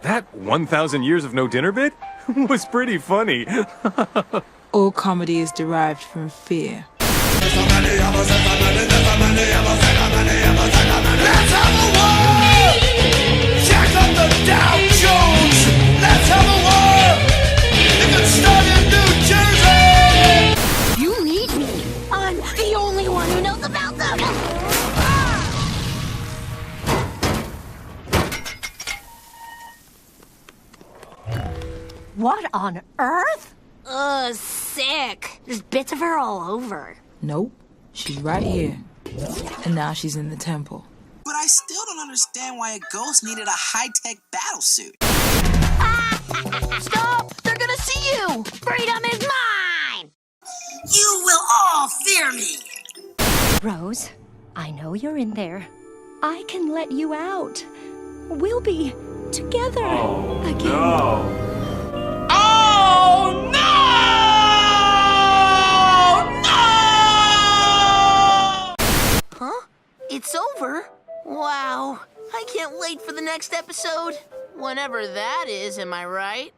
That 1,000 years of no dinner bit was pretty funny. All comedy is derived from fear. Let's have a war! Jack up the Dow Jones! Let's have a war! It could start in New Jersey! You need me. I'm the only one who knows about them. What on earth? Sick. There's bits of her all over. Nope, she's right here. And now she's in the temple. But I still don't understand why a ghost needed a high-tech battle suit. Stop! They're gonna see you! Freedom is mine! You will all fear me! Rose, I know you're in there. I can let you out. We'll be together again. No. Oh, no! Huh? It's over? Wow. I can't wait for the next episode. Whenever that is, am I right?